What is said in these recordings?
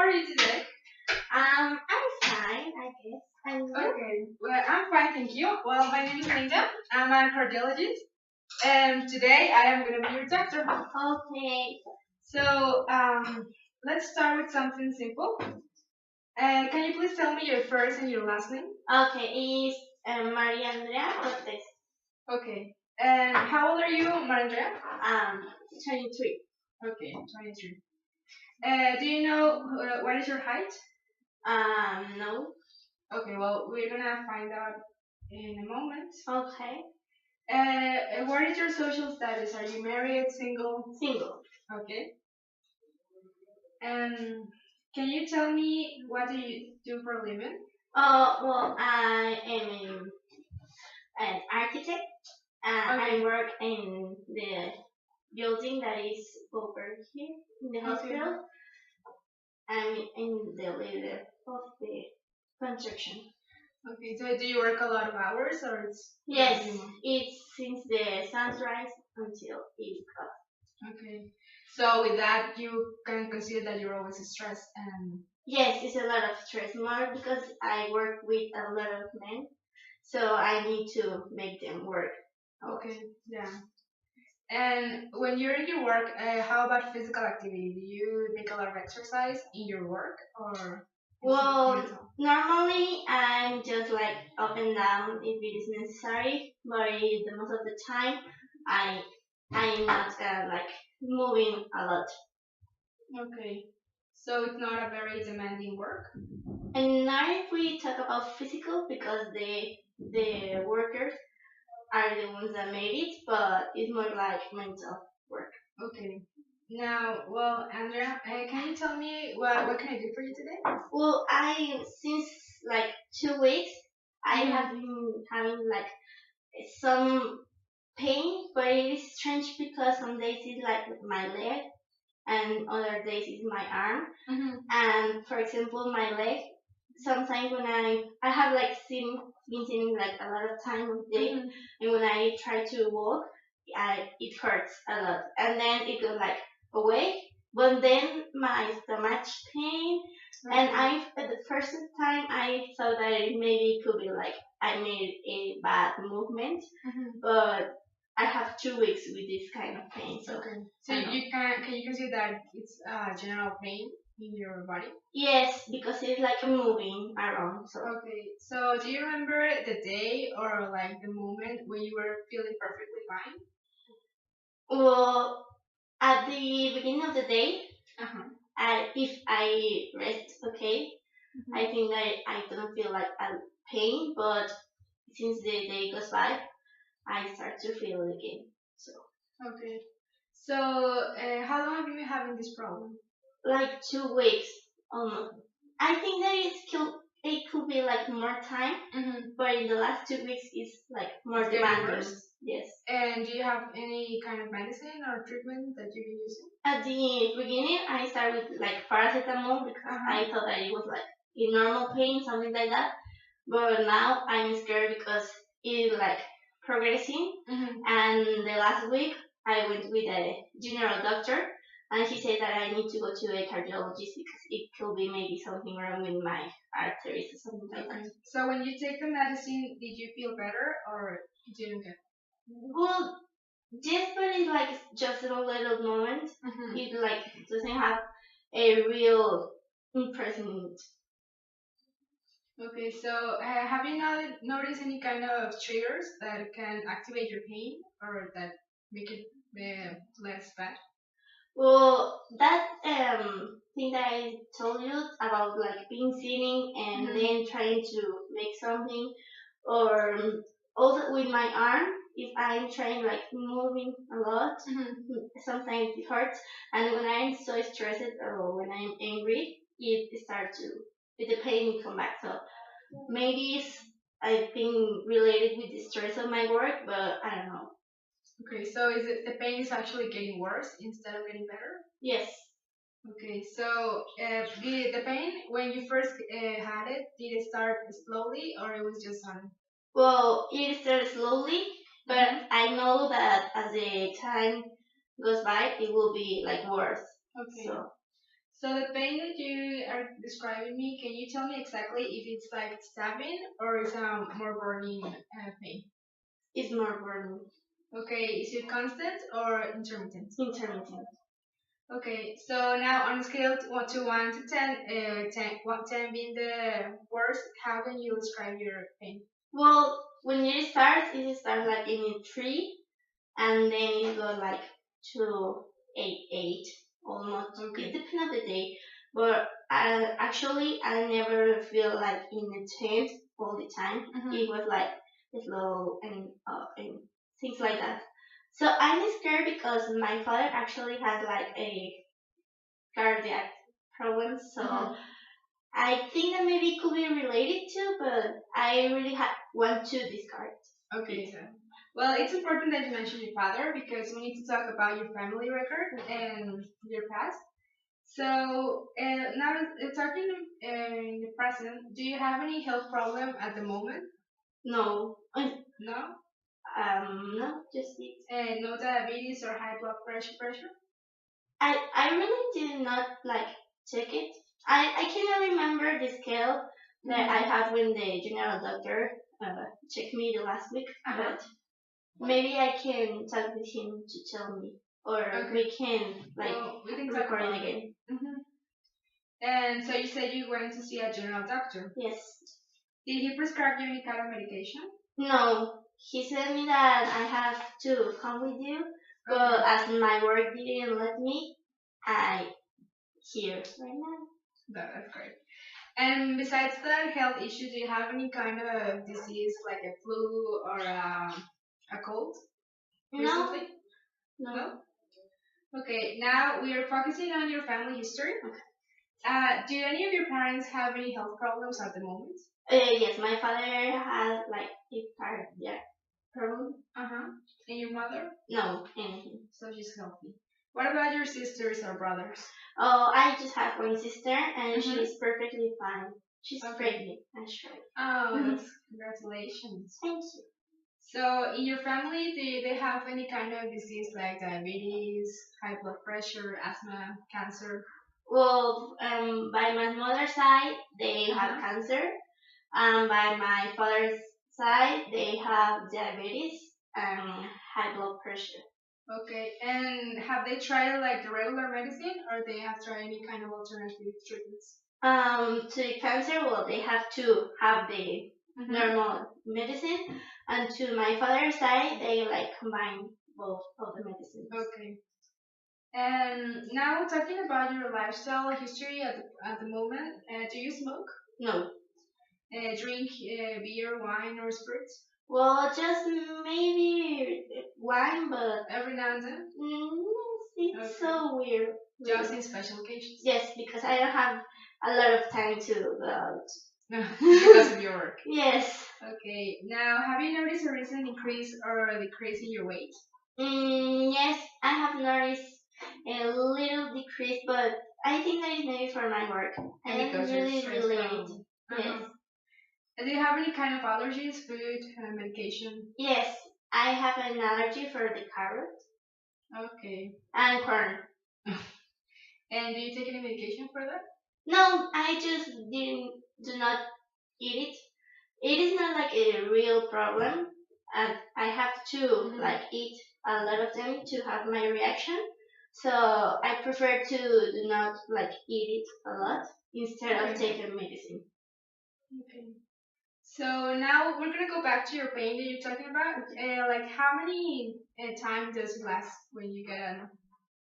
are you today? I'm fine, I guess. And you? Okay, well, I'm fine, thank you. Well, my name is Linda. I'm a cardiologist, and today I am going to be your doctor. Okay. So, let's start with something simple. Can you please tell me your first and your last name? Okay, it's Maria Andrea Cortez. Okay. And how old are you, Marandrea? 23. Okay, 23. Do you know what is your height? No. Okay, well, we're gonna find out in a moment. Okay. What is your social status? Are you married, single? Single. Okay. And can you tell me what do you do for a living? Well, I am an architect. Okay. I work in the building that is over here in the hospital. I'm in the leader of the construction. Okay, so do you work a lot of hours or it's Yes, minimum? it's since the sunrise until 8 o'clock. Okay. So with that you can consider that you're always stressed and Yes, it's a lot of stress, more because I work with a lot of men, so I need to make them work. okay, yeah. And when you're in your work, how about physical activity? Do you make a lot of exercise in your work or? Well, normally I'm just like up and down if it is necessary, but the most of the time I I'm not like moving a lot. Okay. So it's not a very demanding work? And now if we talk about physical, because the workers are the ones that made it, but it's more like mental work. Okay. Now, well, Andrea, can you tell me what can I do for you today? Well, I since like 2 weeks I have been having like some pain, but it is strange because some days it's like my leg and other days it's my arm. And for example, my leg, sometimes when I have like been sitting like a lot of time of day, and when I try to walk, it hurts a lot, and then it goes like away. But then my stomach pain, and at the first time I thought that it maybe could be like I made a bad movement, but I have 2 weeks with this kind of pain. So Okay. So can you consider that it's general pain in your body? Yes, because it's like moving around. So Okay. So do you remember the day or like the moment when you were feeling perfectly fine? well, at the beginning of the day, Uh-huh. if I rest okay, I think that I don't feel like a pain. But since the day goes by, I start to feel it again. So Okay. So how long have you been having this problem? like 2 weeks. I think that it could be like more time, but in the last 2 weeks it's like more It's getting demanding. worse? Yes. And do you have any kind of medicine or treatment that you've been using? At the beginning, I started with like paracetamol because I thought that it was like a normal pain, something like that. But now I'm scared because it's like progressing. And the last week, I went with a general doctor, and he said that I need to go to a cardiologist because it could be maybe something wrong with my arteries or something like that. So when you take the medicine, did you feel better or you didn't get? Well, yes, but it's like just a little moment. It like doesn't have a real impression. Okay, so have you noticed any kind of triggers that can activate your pain or that make it less bad? Well, that thing that I told you about like being sitting and then trying to make something, or also with my arm, if I'm trying like moving a lot, sometimes it hurts. And when I'm so stressed or when I'm angry, it starts to the pain come back. So maybe it's I think related with the stress of my work, but I don't know. Okay, so is it the pain is actually getting worse instead of getting better? Yes. Okay, so the pain when you first had it, did it start slowly or it was just sudden? Well, it started slowly, but I know that as the time goes by, it will be like worse. Okay. So So the pain that you are describing me, can you tell me exactly if it's like stabbing or is more burning pain? It's more burning. Okay, is it constant or intermittent? Intermittent. Okay, so now on a scale to 1 to 10, 10 being the worst, how can you describe your pain? Well, when it starts like in 3, and then it goes like to 8, almost. Okay. It depends on the day, but I never feel like intense all the time. It was like slow and up and things like that. So I'm scared because my father actually has like a cardiac problem. So I think that maybe it could be related to, but I really want to discard. Okay, so well, it's important that you mention your father because we need to talk about your family record and your past. So now talking in the present, do you have any health problem at the moment? No, No, no, just it. no diabetes or high blood pressure. I really did not like check it. I cannot remember the scale that I had when the general doctor checked me the last week, but maybe I can talk with him to tell me, or we can like we can talk record it about it. again. And so you said you went to see a general doctor. Yes. Did he prescribe you any kind of medication? No, he said me that I have to come with you, but as my work didn't let me, I here right now. That's great. And besides that health issue, do you have any kind of disease like a flu or a cold recently? No. Okay, now we are focusing on your family history. Do any of your parents have any health problems at the moment? Yes, my father has like a cardiac problem. And your mother? No, anything. So she's healthy. What about your sisters or brothers? Oh, I just have one sister, and she's perfectly fine. She's pregnant, actually. Oh, that's congratulations. Thank you. So, in your family, do they have any kind of disease like diabetes, high blood pressure, asthma, cancer? Well, by my mother's side, they have cancer. By my father's side, they have diabetes and high blood pressure. Okay, and have they tried like the regular medicine, or they have tried any kind of alternative treatments? To the cancer, well, they have to have the normal medicine, and to my father's side, they like combine both of the medicines. Okay. And now talking about your lifestyle history at the moment, do you smoke? No. Drink beer, wine, or spirits? Well, just maybe wine, but every now and then. It's so weird. Just in special occasions. Yes, because I don't have a lot of time to go out. Because of your work. Yes. Okay. Now, have you noticed a recent increase or a decrease in your weight? Yes, I have noticed a little decrease, but I think that is maybe for my work. I don't really relate. Yes. Do you have any kind of allergies, food, medication? Yes, I have an allergy for the carrot. Okay. And corn. And do you take any medication for that? No, I just do not eat it. It is not like a real problem, and I have to like eat a lot of them to have my reaction. So I prefer to do not like eat it a lot instead of taking medicine. Okay. So now we're gonna go back to your pain that you're talking about. Like how many time does it last when you get an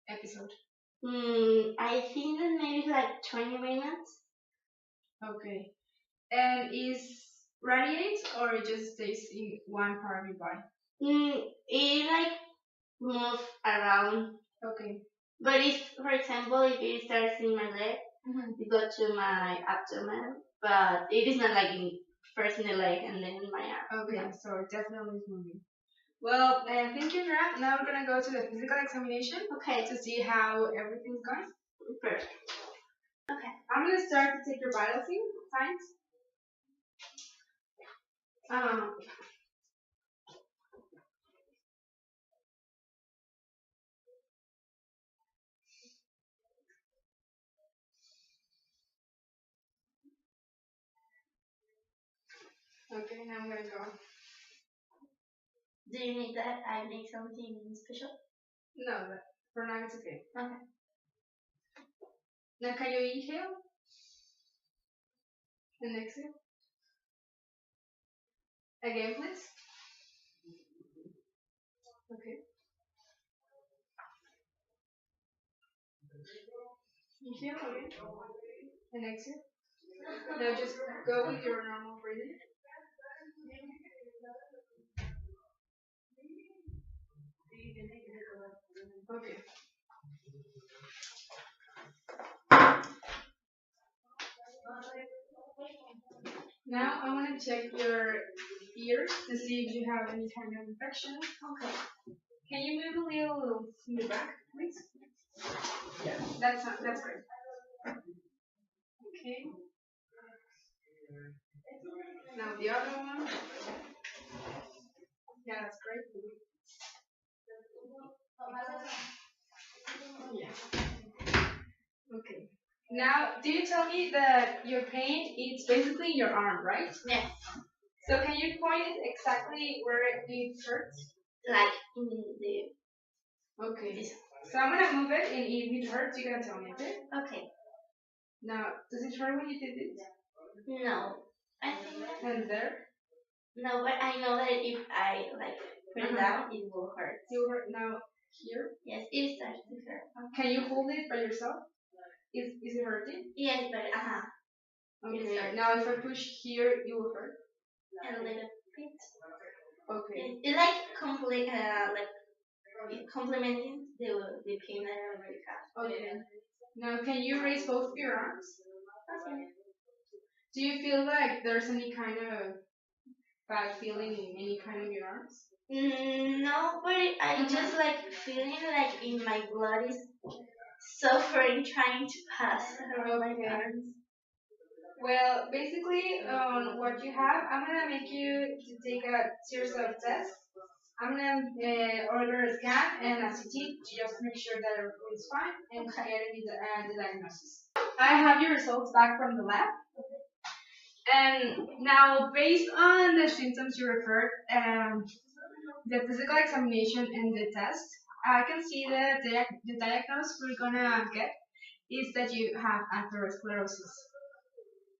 episode? I think that maybe like 20 minutes. Okay. And is radiates or it just stays in one part of your body? It like move around. Okay. But if, for example, if it starts in my leg, it go to my abdomen. But it is not like first in the leg and then in my arm. Okay, so it definitely is moving. Well, thank you, Mira. Now we're gonna go to the physical examination. Okay. To see how everything's going. Perfect. Okay. I'm gonna start to take your vital signs. Now I'm gonna go. Do you need that I make something special? No, but for now it's okay. Okay. Now can you inhale and exhale? Again, please. Okay. Inhale again and exhale. Now just go with your normal breathing. Okay. Now I want to check your ears to see if you have any kind of infection. Okay. Can you move a little in the back, please? Yeah, that's great. Okay. Now the other one. Yeah, that's great. Yeah. Okay. Now, do you tell me that your pain is basically in your arm, right? Yes. So can you point it exactly where it hurts? Like in the. Okay. So I'm gonna move it, and if it hurts, you're gonna tell me, okay? Okay. Now, does it hurt when you did it? No. I think. And there? No, but I know that if I like put it down, it will hurt. You hurt now here? Yes, it starts to hurt. Can you hold it by yourself? Is it hurting? Yes, but Okay. Now if I push here, it will hurt. And a little bit. Okay. It's like complementing the pain that I already have. Okay. Now can you raise both of your arms? Okay. Do you feel like there's any kind of bad feeling in any kind of your arms? No, but I just like feeling like in my blood is suffering trying to pass around my arms. Well, basically, on what you have, I'm gonna make you to take a series of tests. I'm gonna order a scan and a CT to just make sure that everything's fine and to get the diagnosis. I have your results back from the lab. And now, based on the symptoms you referred, the physical examination and the test, I can see that the diagnosis we're gonna get is that you have atherosclerosis.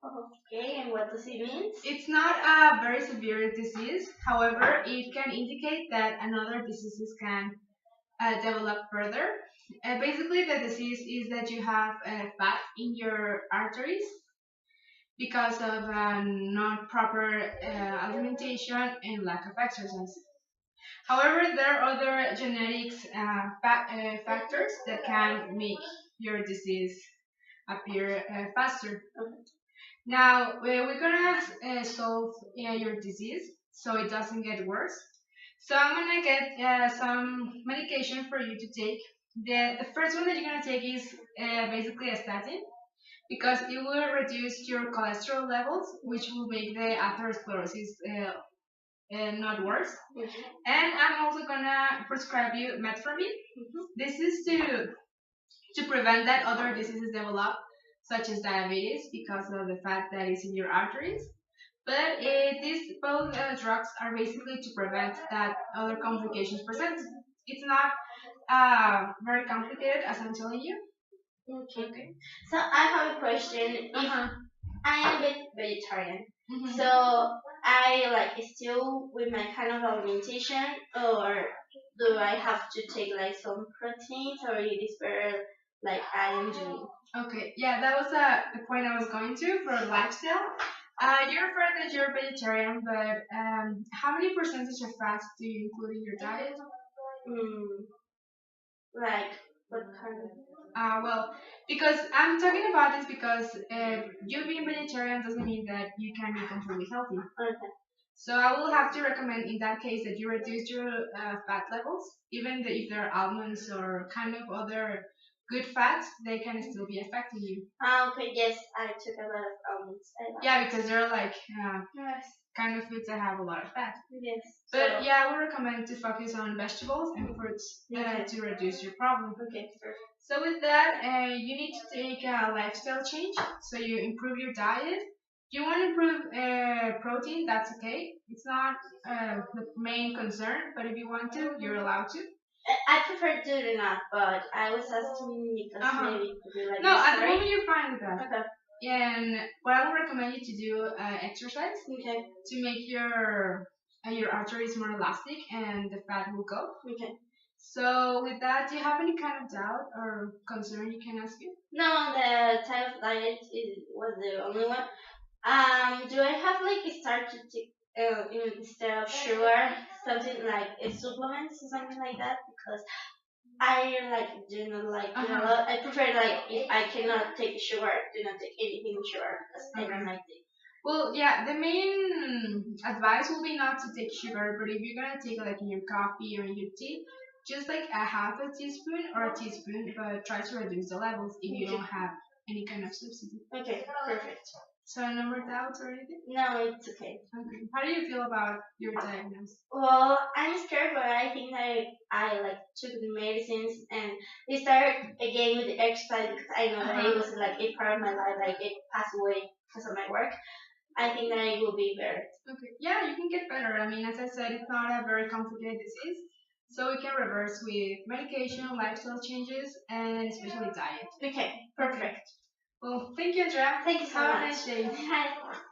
Okay, and what does it mean? It's not a very severe disease. However, it can indicate that another diseases can develop further. Basically, the disease is that you have fat in your arteries because of not proper alimentation and lack of exercise. However, there are other genetics factors that can make your disease appear faster. Now, we're gonna solve your disease so it doesn't get worse. So I'm gonna get some medication for you to take. The first one that you're gonna take is basically a statin because it will reduce your cholesterol levels, which will make the atherosclerosis not worse. And I'm also gonna prescribe you metformin. This is to prevent that other diseases develop, such as diabetes, because of the fat that is in your arteries. But these both drugs are basically to prevent that other complications present. It's not very complicated, as I'm telling you. Okay. So I have a question. If I am a vegetarian, so I like still with my kind of alimentation, or do I have to take like some proteins, or it is better like I am doing? Okay, yeah, that was the point I was going to for lifestyle. You're afraid that you're vegetarian, but how many percentage of fats do you include in your diet? Like what kind of? Well, because I'm talking about this because you being vegetarian doesn't mean that you can be completely healthy. Okay. So I will have to recommend in that case that you reduce your fat levels, even if they're almonds or kind of other good fats, they can still be affecting you. Okay, yes, I took a lot of almonds. Yeah, because they're like kind of foods that have a lot of fat. Yes. But so, yeah, I would recommend to focus on vegetables and fruits to reduce your problem. Okay, perfect. So with that, you need to take a lifestyle change. So you improve your diet, If you want to improve protein, that's okay. It's not the main concern, but if you want to, you're allowed to. I prefer doing not, but I was asking because maybe it could be like No, at the necessary. moment you're fine with that. Okay. And what I would recommend you to do exercise Okay. to make your arteries more elastic and the fat will go. Okay. So with that, do you have any kind of doubt or concern you can ask me? No, the type of diet was the only one. Do I have like start to take instead of sugar something like supplements or something like that? Because I like do not like I prefer like if I cannot take sugar, do not take anything sugar because I don't like it. Well, yeah, the main advice will be not to take sugar, but if you're gonna take like in your coffee or in your tea, just like a half a teaspoon or a teaspoon, but try to reduce the levels if you don't have any kind of substitute. Okay, perfect. So no more doubts or anything? No, it's okay. Okay. How do you feel about your diagnosis? Well, I'm scared, but I think I like took the medicines and we started again with the exercise because I know that it was like a part of my life, like it passed away because of my work. I think that it will be better. Okay. Yeah, you can get better. I mean, as I said, it's not a very complicated disease. So we can reverse with medication, lifestyle changes, and especially diet. Okay, perfect. Well, thank you, Andrea. Thank you so Have much. a nice day. Hi.